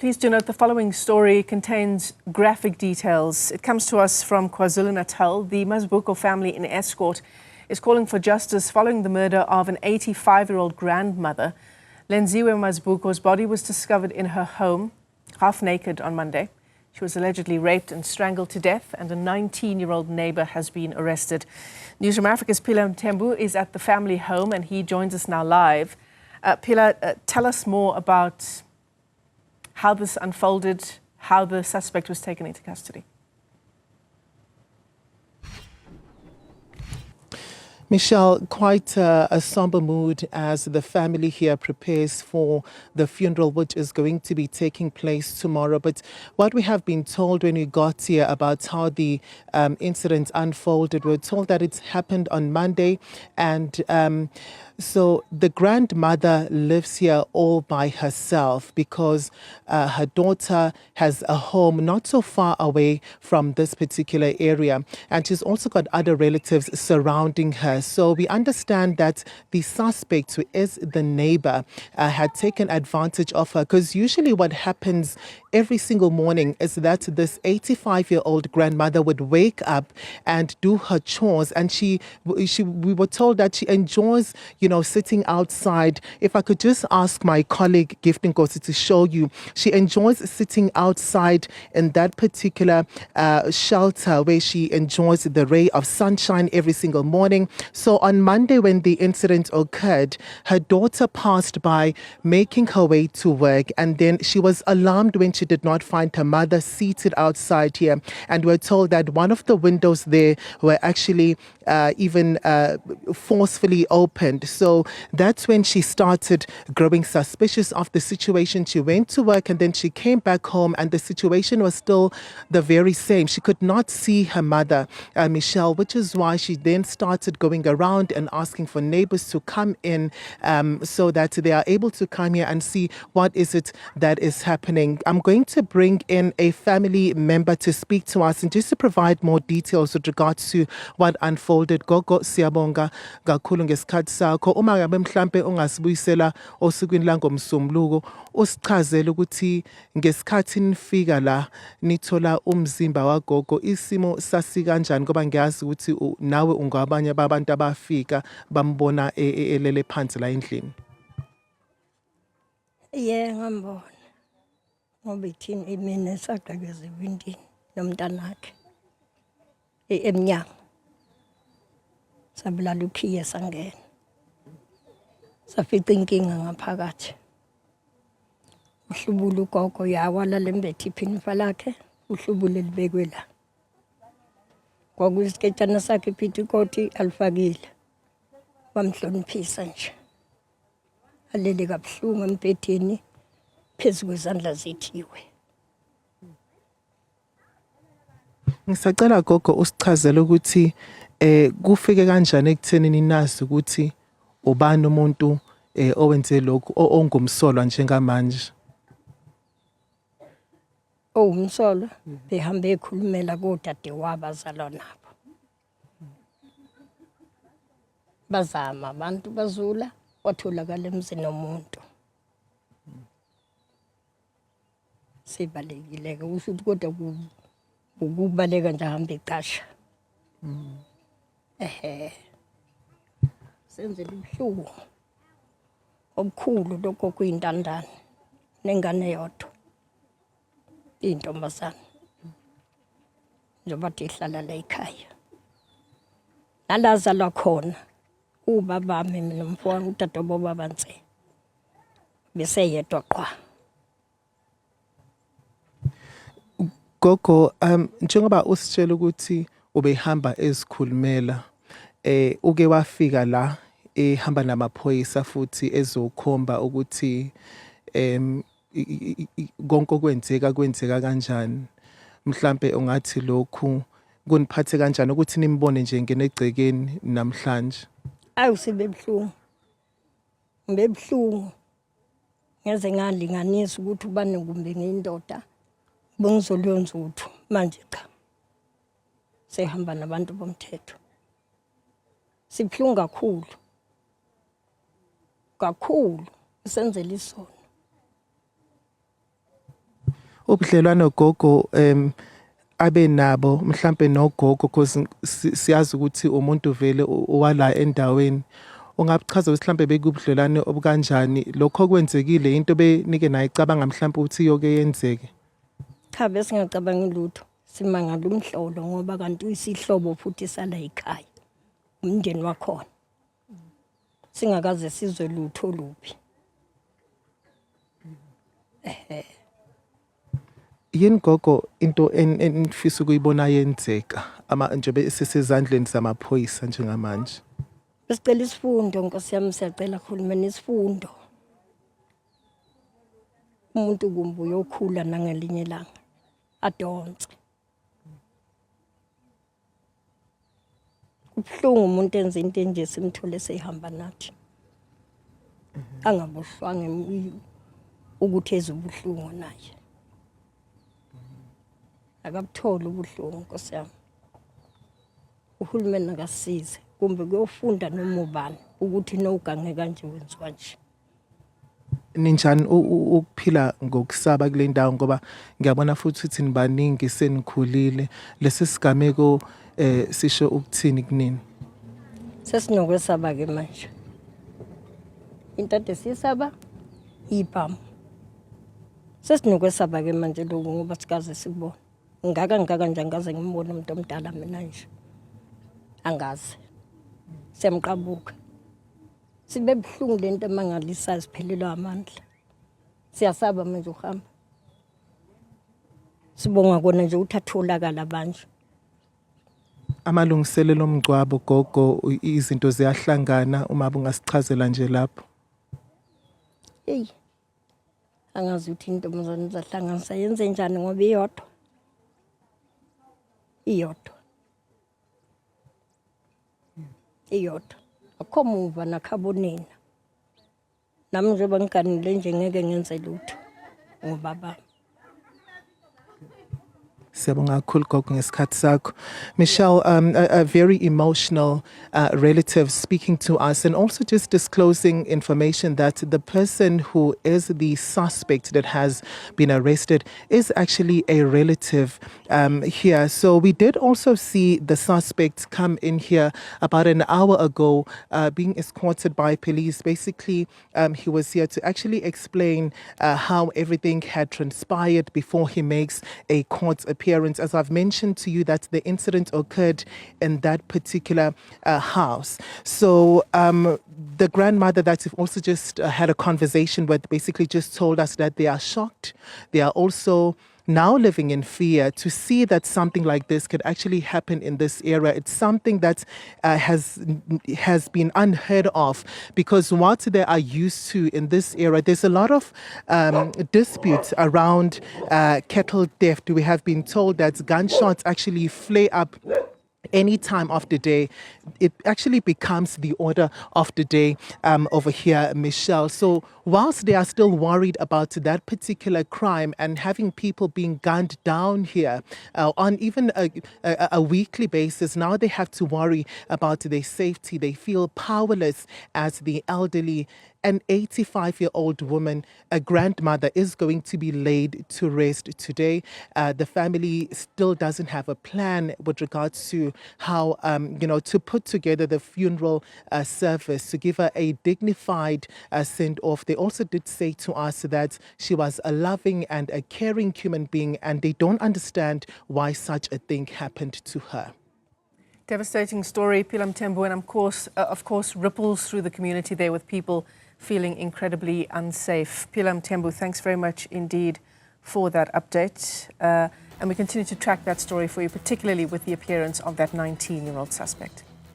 Please do note the following story contains graphic details. It comes to us from KwaZulu-Natal. The Mthembu family in Escort is calling for justice following the murder of an 85-year-old grandmother. Lenziwe Mthembu's body was discovered in her home, half naked, on Monday. She was allegedly raped and strangled to death, and a 19-year-old neighbour has been arrested. Newzroom Afrika's Phila Mthembu is at the family home, and he joins us now live. Phila, tell us more about how this unfolded, how the suspect was taken into custody. Michelle, quite a somber mood as the family here prepares for the funeral, which is going to be taking place tomorrow. But what we have been told when we got here about how the incident unfolded, we were told that it happened on Monday, and so the grandmother lives here all by herself because her daughter has a home not so far away from this particular area, and she's also got other relatives surrounding her. So we understand that the suspect, who is the neighbor, had taken advantage of her, because usually what happens every single morning is that this 85-year-old grandmother would wake up and do her chores, and we were told that she enjoys, sitting outside. If I could just ask my colleague Gifting Kosi to show you, she enjoys sitting outside in that particular shelter where she enjoys the ray of sunshine every single morning. So on Monday, when the incident occurred, her daughter passed by making her way to work, and then she was alarmed when she did not find her mother seated outside here, and we're told that one of the windows there were actually even forcefully opened. So that's when she started growing suspicious of the situation. She went to work and then she came back home, and the situation was still the very same. She could not see her mother, Michelle, which is why she then started going around and asking for neighbors to come in so that they are able to come here and see what is it that is happening. I'm going to bring in a family member to speak to us and just to provide more details with regards to what unfolded. Gogo, siyabonga kakhulu ngesikhathi sakho. Uma ngabe mhlambe ungasibuyisela osukwini langomsombuluko, usichazele ukuthi ngesikhathi nifika la nithola umzimba wagogo, isimo sasi kanjani, ngoba ngiyazi ukuthi nawe ungabanye babantu abafika bambona elele phansi la endlini. Ngambona. Ngoba ithini imini sagqekeza ibindini nomntanakhe emnyango. Sabulala ukhiye sangena. Safica inkinga ngaphakathi. Uhlubula ugogo yawala lembethe iphinifa lakhe, uhlubule libekwe la. Kwakuyisiketshana sakhe iphithikoti alifakile. Bamhloniphisa nje. Alele kabuhlungu embhedeni phezu kwezandla zethiwe. Ngisacela gogo usichazele ukuthi kufike kanjani ekuthenini nazi ukuthi ubani umuntu owenze lokhu ongumsolwa njengamanje. Umsolwa behambe ekhulumela kodade wabazalwa nabo. Bazama abantu bazula watholakala emzini womuntu. Sibalekile-ke usho ukuthi kodwa ukubaleka nje ahambe eqasha. Senzele ubuhlungu obukhulu lokho kuyintandane nengane yodwa intombazana njengoba ihlala la ekhaya. Nalazalwa khona ubaba mina nomfowabo udadewabo babanse bese yedwa qwa. Gogo, njengoba usitshela ukuthi ubehamba ezikhulumela, uke wafika la ehamba namaphoyisa futhi ezokhomba ukuthi konke kwenzeka kanjani. Mhlambe ungathi lokhu kuniphathe kanjani ukuthi nimbone nje ngenegcekeni namhlanje? Sibebuhlungu. Ngibebuhlungu. Ngeze ngalinganisa ukuthi ubani kumbe ngiyindoda. Bengizolwenza uthu manje cha. Sehamba nabantu bomthetho. Sibhlungu kakhulu. Kakhulu senzele isono. ubudlelwano gogo abe nabo mhlambe nogogo because siyazi ukuthi umuntu vele owala endaweni. Ungabuchaza mhlambe bekubudlelwano obukanjani lokho kwenzekile into benike naye icabanga mhlambe ukuthi yoke yenzeke. Cha besingacabanga lutho simangala umhlolo ngoba kanti isihlobo futhi sala ekhaya umndeni wakhona singakaze sizwe lutho luphi. Yini gogo into enfisa ukuyibona yenzeka nje sesezandleni zamaphoyisa njengamanje? Besicela isifundo Nkosi yami siyacela khulumeni isifundo. Umuntu kumbe uyokhula nangelinye ilanga adonse. Kubuhlungu umuntu enze into enje simthole sehamba nathi. Angabuhlwange ukuthi ezobuhlungu naye. Akabuthole ubuhlungu Nkosi yami. Uhulumeni akasize kumbe kuyofunda noma ubani ukuthi nogange kanje wenziwa nje. Ninjani ukuphila ngokusaba kule ndawo ngoba ngiyabona futhi ukuthi nibaningi senikhulile lesi sigameko sisho ukuthini kunini? Sesinokwesaba ke manje. Into sisaba iphamu. Sesinokwesaba ke manje lokho ngoba sikaze sikubona. Ngaka nje ngaze ngimbone umuntu omdala mina nje. Angazi. Siyamqabuka. Sibe buhlungu lento emangalisa siphelelwa amandla. Siyasaba manje uhamba. Sibonga kona nje uthatholakala manje. Amalungiselelo omgcwabo gogo izinto ziyahlangana uma bungasichazela nje lapho. Hey. Angazi ukuthi into mzane zahlanganisa yenze njani ngoba iyodwa. Iyodwa. Akho muva nakhabonina. Nami njengoba ngiganile nje ngeke ngenze lutho ngobaba. Siyabonga kakhulu gogo ngesikhathi sakho. Michelle, a very emotional relative speaking to us and also just disclosing information that the person who is the suspect that has been arrested is actually a relative here. So we did also see the suspect come in here about an hour ago being escorted by police. Basically, he was here to actually explain how everything had transpired before he makes a court appearance. As I've mentioned to you that the incident occurred in that particular house. So the grandmother that we've also just had a conversation with basically just told us that they are shocked. They are also now living in fear to see that something like this could actually happen in this era. It's something that has been unheard of because what they are used to in this era, there's a lot of disputes around cattle theft. We have been told that gunshots actually flare up any time of the day. It actually becomes the order of the day over here, Michelle. So whilst they are still worried about that particular crime and having people being gunned down here on even a weekly basis, now they have to worry about their safety. They feel powerless as the elderly. An 85-year-old woman, a grandmother, is going to be laid to rest today. The family still doesn't have a plan with regards to how, to put together the funeral service, to give her a dignified send-off. They also did say to us that she was a loving and a caring human being, and they don't understand why such a thing happened to her. Devastating story, Phila Mthembu, and of course, ripples through the community there with people feeling incredibly unsafe. Phila Mthembu, thanks very much indeed for that update. And we continue to track that story for you, particularly with the appearance of that 19-year-old suspect.